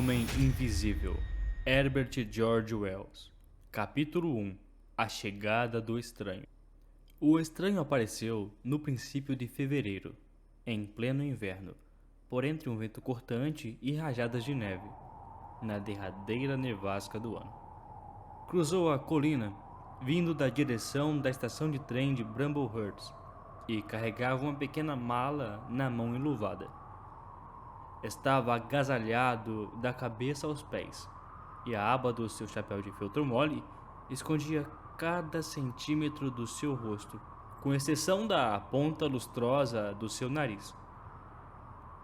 Homem Invisível, Herbert George Wells. Capítulo 1. A Chegada do Estranho. O estranho apareceu no princípio de fevereiro, em pleno inverno, por entre um vento cortante e rajadas de neve, na derradeira nevasca do ano. Cruzou a colina, vindo da direção da estação de trem de Bramblehurst, e carregava uma pequena mala na mão enluvada. Estava agasalhado da cabeça aos pés, e a aba do seu chapéu de feltro mole escondia cada centímetro do seu rosto, com exceção da ponta lustrosa do seu nariz.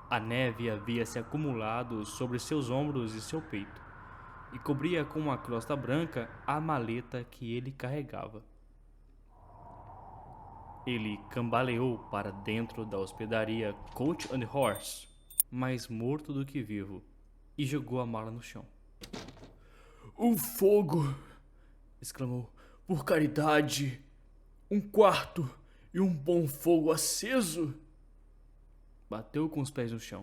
A neve havia se acumulado sobre seus ombros e seu peito, e cobria com uma crosta branca a maleta que ele carregava. Ele cambaleou para dentro da hospedaria Coach and Horse, mais morto do que vivo, e jogou a mala no chão. "O fogo!" exclamou. "Por caridade! Um quarto e um bom fogo aceso!" Bateu com os pés no chão.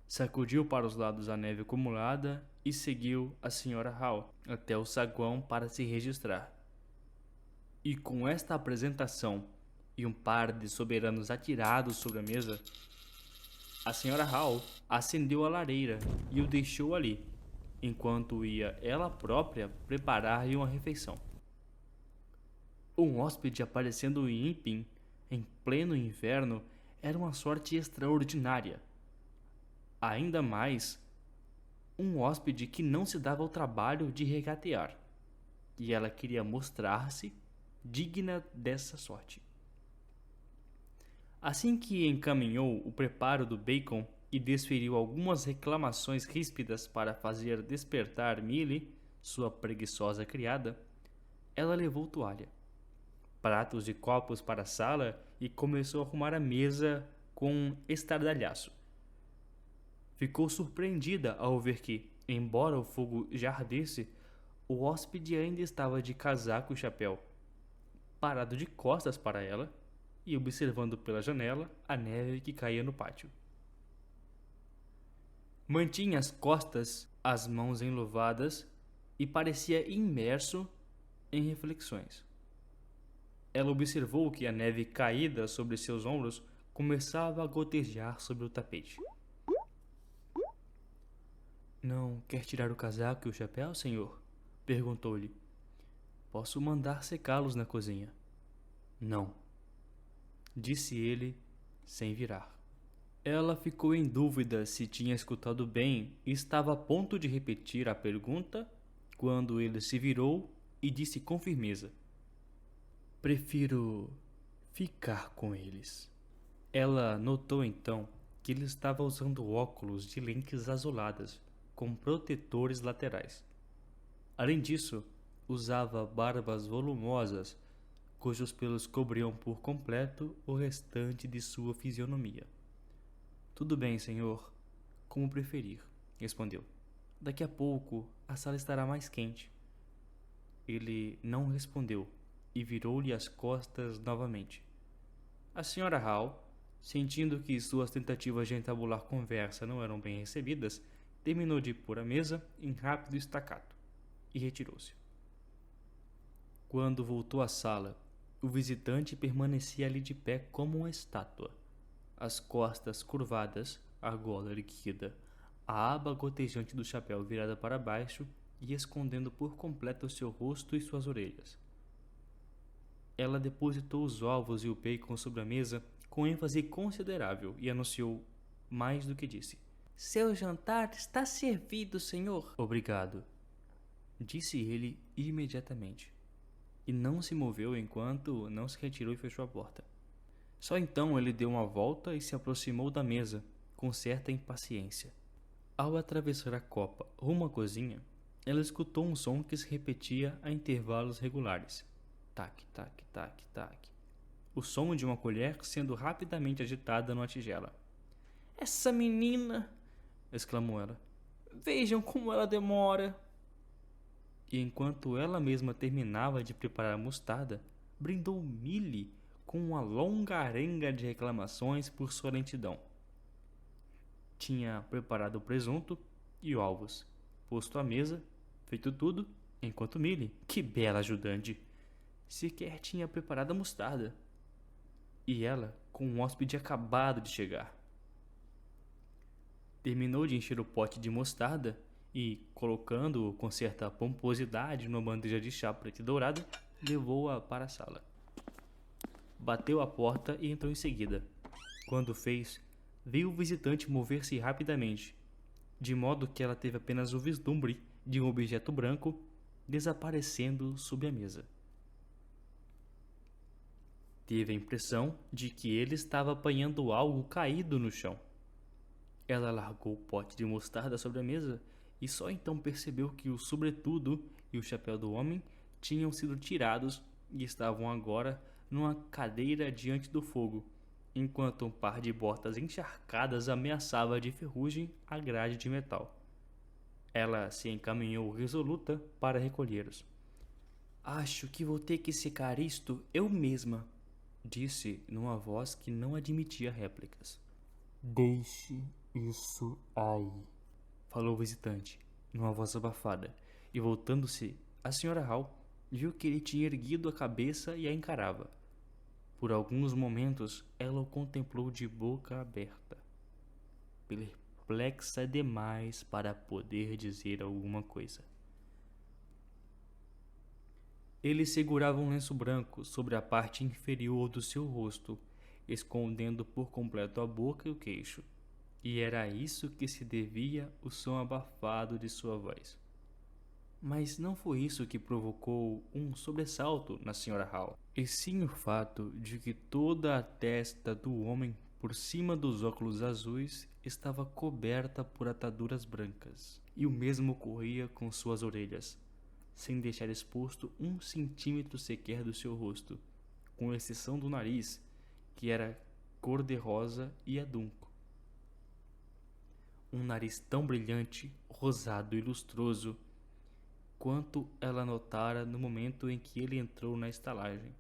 Sacudiu para os lados a neve acumulada e seguiu a Sra. Hall até o saguão para se registrar. E com esta apresentação e um par de soberanos atirados sobre a mesa, a Sra. Hall acendeu a lareira e o deixou ali, enquanto ia ela própria preparar-lhe uma refeição. Um hóspede aparecendo em Iping, em pleno inverno, era uma sorte extraordinária. Ainda mais, um hóspede que não se dava ao trabalho de regatear, e ela queria mostrar-se digna dessa sorte. Assim que encaminhou o preparo do bacon e desferiu algumas reclamações ríspidas para fazer despertar Millie, sua preguiçosa criada, ela levou toalha, pratos e copos para a sala e começou a arrumar a mesa com estardalhaço. Ficou surpreendida ao ver que, embora o fogo já ardesse, o hóspede ainda estava de casaco e chapéu, parado de costas para ela e observando pela janela a neve que caía no pátio. Mantinha as costas, as mãos enluvadas e parecia imerso em reflexões. Ela observou que a neve caída sobre seus ombros começava a gotejar sobre o tapete. "Não quer tirar o casaco e o chapéu, senhor?" perguntou-lhe. "Posso mandar secá-los na cozinha." "Não," disse ele, sem virar. Ela ficou em dúvida se tinha escutado bem e estava a ponto de repetir a pergunta quando ele se virou e disse com firmeza: "Prefiro ficar com eles." Ela notou então que ele estava usando óculos de lentes azuladas com protetores laterais. Além disso, usava barbas volumosas cujos pelos cobriam por completo o restante de sua fisionomia. "Tudo bem, senhor, como preferir," respondeu. "Daqui a pouco a sala estará mais quente." Ele não respondeu e virou-lhe as costas novamente. A Sra. Hall, sentindo que suas tentativas de entabular conversa não eram bem recebidas, terminou de pôr a mesa em rápido staccato e retirou-se. Quando voltou à sala, o visitante permanecia ali de pé como uma estátua, as costas curvadas, a gola erguida, a aba gotejante do chapéu virada para baixo e escondendo por completo seu rosto e suas orelhas. Ela depositou os ovos e o bacon sobre a mesa com ênfase considerável e anunciou mais do que disse: "Seu jantar está servido, senhor." "Obrigado," disse ele imediatamente, e não se moveu enquanto não se retirou e fechou a porta. Só então ele deu uma volta e se aproximou da mesa, com certa impaciência. Ao atravessar a copa rumo à cozinha, ela escutou um som que se repetia a intervalos regulares. Tac, tac, tac, tac. O som de uma colher sendo rapidamente agitada numa tigela. "Essa menina!" exclamou ela. "Vejam como ela demora!" E enquanto ela mesma terminava de preparar a mostarda, brindou Millie com uma longa arenga de reclamações por sua lentidão. Tinha preparado o presunto, e ovos, posto à mesa, feito tudo, enquanto Millie, que bela ajudante, sequer tinha preparado a mostarda. E ela com um hóspede acabado de chegar. Terminou de encher o pote de mostarda e, colocando-o com certa pomposidade numa bandeja de chá preta e dourada, levou-a para a sala. Bateu à porta e entrou em seguida. Quando fez, viu o visitante mover-se rapidamente, de modo que ela teve apenas o vislumbre de um objeto branco desaparecendo sob a mesa. Teve a impressão de que ele estava apanhando algo caído no chão. Ela largou o pote de mostarda sobre a mesa e só então percebeu que o sobretudo e o chapéu do homem tinham sido tirados e estavam agora numa cadeira diante do fogo, enquanto um par de botas encharcadas ameaçava de ferrugem a grade de metal. Ela se encaminhou resoluta para recolhê-los. "Acho que vou ter que secar isto eu mesma", disse numa voz que não admitia réplicas. Deixe isso aí, falou o visitante, numa voz abafada, e voltando-se, a Sra. Hall viu que ele tinha erguido a cabeça e a encarava. Por alguns momentos, ela o contemplou de boca aberta, perplexa demais para poder dizer alguma coisa. Ele segurava um lenço branco sobre a parte inferior do seu rosto, escondendo por completo a boca e o queixo. E era a isso que se devia o som abafado de sua voz. Mas não foi isso que provocou um sobressalto na Sra. Hall, e sim o fato de que toda a testa do homem, por cima dos óculos azuis, estava coberta por ataduras brancas, e o mesmo ocorria com suas orelhas, sem deixar exposto 1 centímetro sequer do seu rosto, com exceção do nariz, que era cor-de-rosa e adunco. Um nariz tão brilhante, rosado e lustroso, quanto ela notara no momento em que ele entrou na estalagem.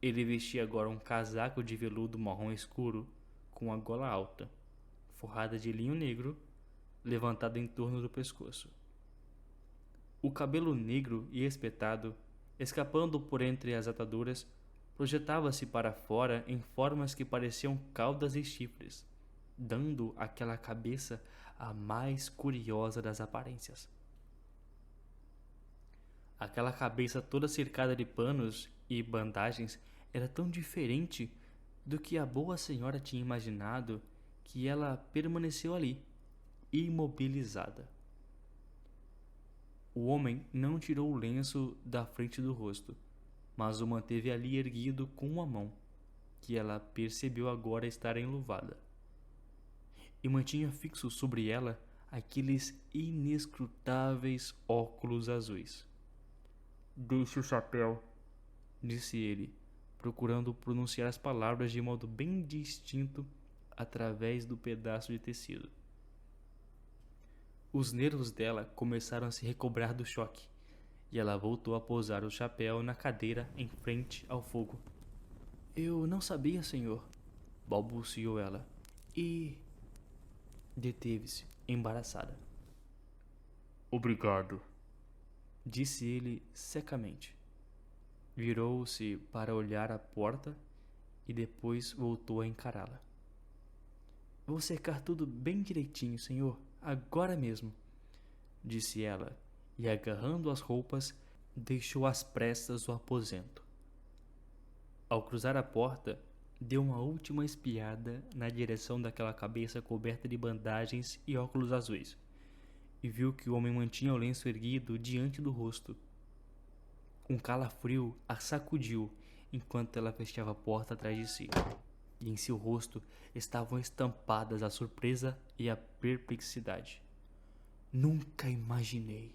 Ele vestia agora um casaco de veludo marrom escuro, com a gola alta, forrada de linho negro, levantada em torno do pescoço. O cabelo negro e espetado, escapando por entre as ataduras, projetava-se para fora em formas que pareciam caudas e chifres, dando àquela cabeça a mais curiosa das aparências. Aquela cabeça toda cercada de panos e bandagens era tão diferente do que a boa senhora tinha imaginado que ela permaneceu ali, imobilizada. O homem não tirou o lenço da frente do rosto, mas o manteve ali erguido com uma mão, que ela percebeu agora estar enluvada, e mantinha fixo sobre ela aqueles inescrutáveis óculos azuis. "Deixe o chapéu", disse ele, procurando pronunciar as palavras de modo bem distinto através do pedaço de tecido. Os nervos dela começaram a se recobrar do choque, e ela voltou a pousar o chapéu na cadeira em frente ao fogo. "Eu não sabia, senhor", balbuciou ela, e... deteve-se, embaraçada. "Obrigado", disse ele secamente. Virou-se para olhar a porta e depois voltou a encará-la. "Vou secar tudo bem direitinho, senhor, agora mesmo", disse ela, e agarrando as roupas, deixou às pressas o aposento. Ao cruzar a porta, deu uma última espiada na direção daquela cabeça coberta de bandagens e óculos azuis, e viu que o homem mantinha o lenço erguido diante do rosto. Um calafrio a sacudiu enquanto ela fechava a porta atrás de si, e em seu rosto estavam estampadas a surpresa e a perplexidade. "Nunca imaginei",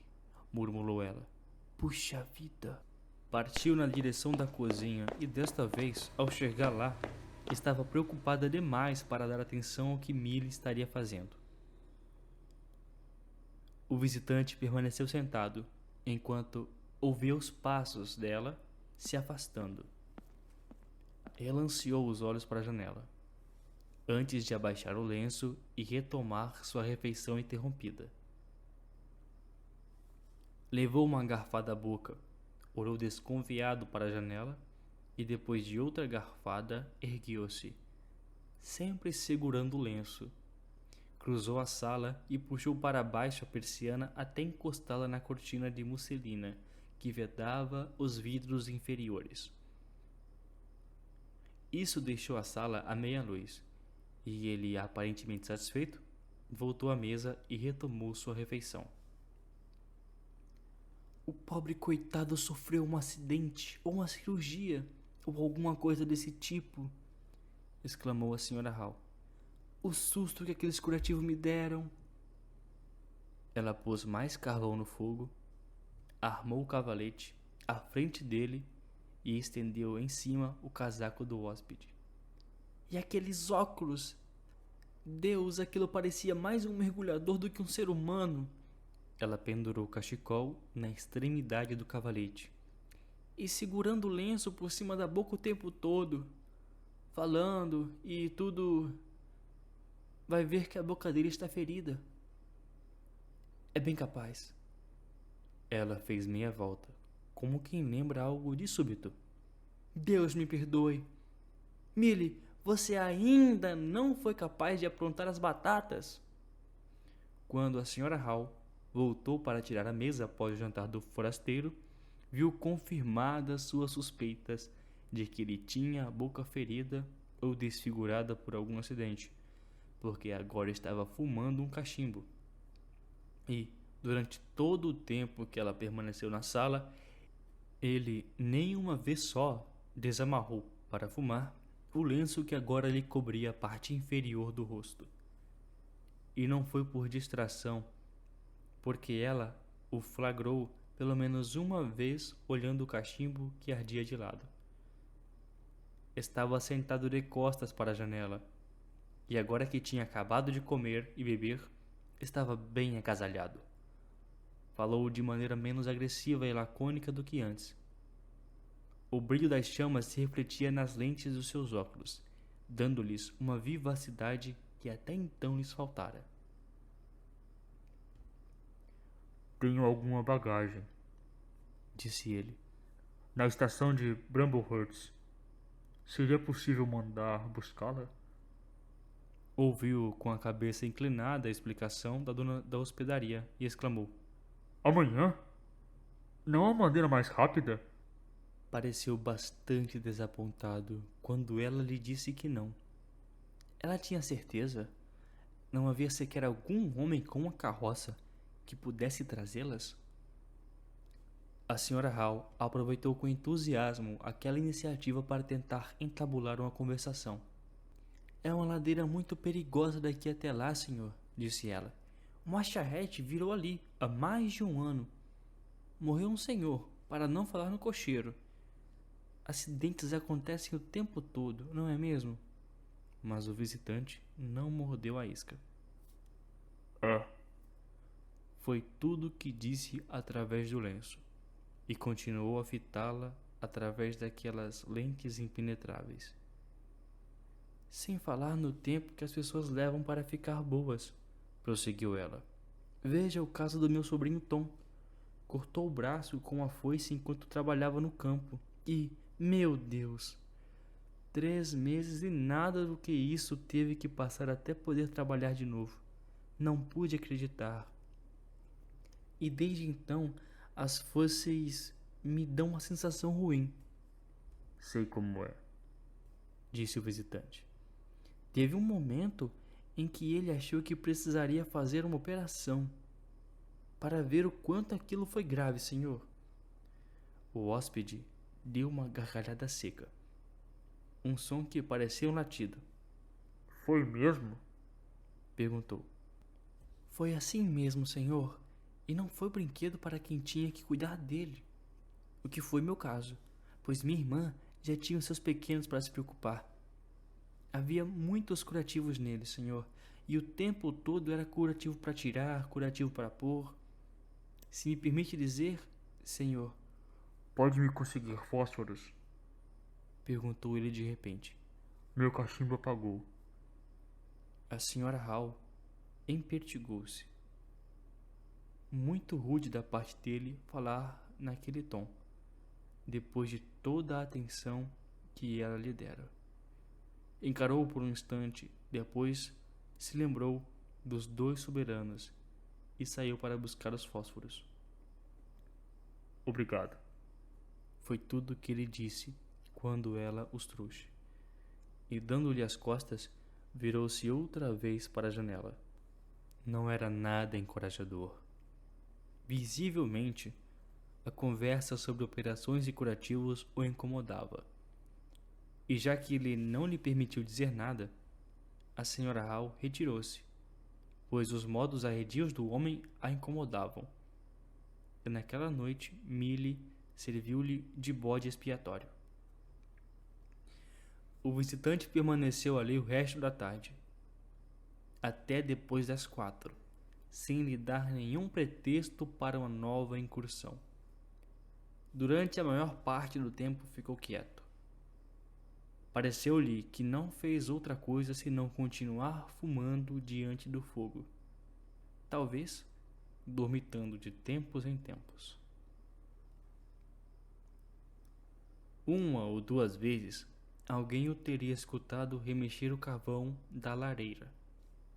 murmurou ela. "Puxa vida." Partiu na direção da cozinha e desta vez, ao chegar lá, estava preocupada demais para dar atenção ao que Millie estaria fazendo. O visitante permaneceu sentado, enquanto ouvia os passos dela se afastando. Ela ansiou os olhos para a janela. antes de abaixar o lenço e retomar sua refeição interrompida. Levou uma garfada à boca, olhou desconfiado para a janela e depois de outra garfada ergueu-se, sempre segurando o lenço. Cruzou a sala e puxou para baixo a persiana até encostá-la na cortina de musselina que vedava os vidros inferiores. Isso deixou a sala à meia luz, e ele, aparentemente satisfeito, voltou à mesa e retomou sua refeição. O pobre coitado sofreu um acidente, ou uma cirurgia, ou alguma coisa desse tipo, exclamou a Sra. Hall. O susto que aqueles curativos me deram. Ela pôs mais carvão no fogo, armou o cavalete à frente dele e estendeu em cima o casaco do hóspede. E aqueles óculos! Deus, aquilo parecia mais um mergulhador do que um ser humano. Ela pendurou o cachecol na extremidade do cavalete e segurando o lenço por cima da boca o tempo todo, falando e tudo. Vai ver que a boca dele está ferida. É bem capaz. Ela fez meia volta, como quem lembra algo de súbito. Deus me perdoe. Millie, você ainda não foi capaz de aprontar as batatas? Quando a Sra. Hall voltou para tirar a mesa após o jantar do forasteiro, viu confirmadas suas suspeitas de que ele tinha a boca ferida ou desfigurada por algum acidente, porque agora estava fumando um cachimbo. E, durante todo o tempo que ela permaneceu na sala, ele nem uma vez só desamarrou para fumar o lenço que agora lhe cobria a parte inferior do rosto. E não foi por distração, porque ela o flagrou pelo menos uma vez olhando o cachimbo que ardia de lado. Estava sentado de costas para a janela, e agora que tinha acabado de comer e beber, estava bem agasalhado. Falou de maneira menos agressiva e lacônica do que antes. O brilho das chamas se refletia nas lentes dos seus óculos, dando-lhes uma vivacidade que até então lhes faltara. Tenho alguma bagagem, Disse ele. na estação de Bramblehurst. Seria possível mandar buscá-la? Ouviu com a cabeça inclinada a explicação da dona da hospedaria e exclamou. Amanhã? Não há maneira mais rápida? Pareceu bastante desapontado quando ela lhe disse que não. Ela tinha certeza? Não havia sequer algum homem com uma carroça que pudesse trazê-las? A Sra. Hall aproveitou com entusiasmo aquela iniciativa para tentar entabular uma conversação. É uma ladeira muito perigosa daqui até lá, senhor, disse ela. Uma charrete virou ali há mais de um ano. Morreu um senhor, para não falar no cocheiro. Acidentes acontecem o tempo todo, não é mesmo? Mas o visitante não mordeu a isca. É. Foi tudo que disse através do lenço, e continuou a fitá-la através daquelas lentes impenetráveis. Sem falar no tempo que as pessoas levam para ficar boas, prosseguiu ela. Veja o caso do meu sobrinho Tom. Cortou o braço com a foice enquanto trabalhava no campo. E, meu Deus, 3 meses e nada do que isso teve que passar até poder trabalhar de novo. Não pude acreditar. E desde então, as fósseis me dão uma sensação ruim. Sei como é, disse o visitante. Teve um momento em que ele achou que precisaria fazer uma operação para ver o quanto aquilo foi grave, senhor. O hóspede deu uma gargalhada seca, um som que parecia um latido. Foi mesmo? Perguntou. Foi assim mesmo, senhor, e não foi brinquedo para quem tinha que cuidar dele. O que foi meu caso, pois minha irmã já tinha os seus pequenos para se preocupar. Havia muitos curativos nele, senhor, e o tempo todo era curativo para tirar, curativo para pôr. Se me permite dizer, senhor, Pode me conseguir fósforos? perguntou ele de repente. Meu cachimbo apagou. A senhora Hall empertigou-se. Muito rude da parte dele falar naquele tom, depois de toda a atenção que ela lhe dera. Encarou-o por um instante, depois se lembrou dos 2 soberanos e saiu para buscar os fósforos. Obrigado. Foi tudo que ele disse quando ela os trouxe. E dando-lhe as costas, virou-se outra vez para a janela. Não era nada encorajador. Visivelmente, a conversa sobre operações e curativos o incomodava. E já que ele não lhe permitiu dizer nada, a senhora Hall retirou-se, pois os modos arredios do homem a incomodavam. E naquela noite Milly serviu-lhe de bode expiatório. O visitante permaneceu ali o resto da tarde, até depois das 4, sem lhe dar nenhum pretexto para uma nova incursão. Durante a maior parte do tempo ficou quieto. Pareceu-lhe que não fez outra coisa senão continuar fumando diante do fogo, talvez dormitando de tempos em tempos. Uma ou 2 vezes alguém o teria escutado remexer o carvão da lareira,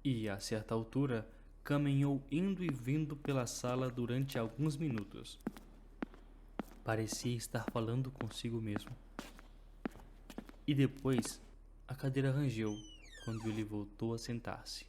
e a certa altura caminhou indo e vindo pela sala durante alguns minutos. Parecia estar falando consigo mesmo. E depois a cadeira rangeu quando ele voltou a sentar-se.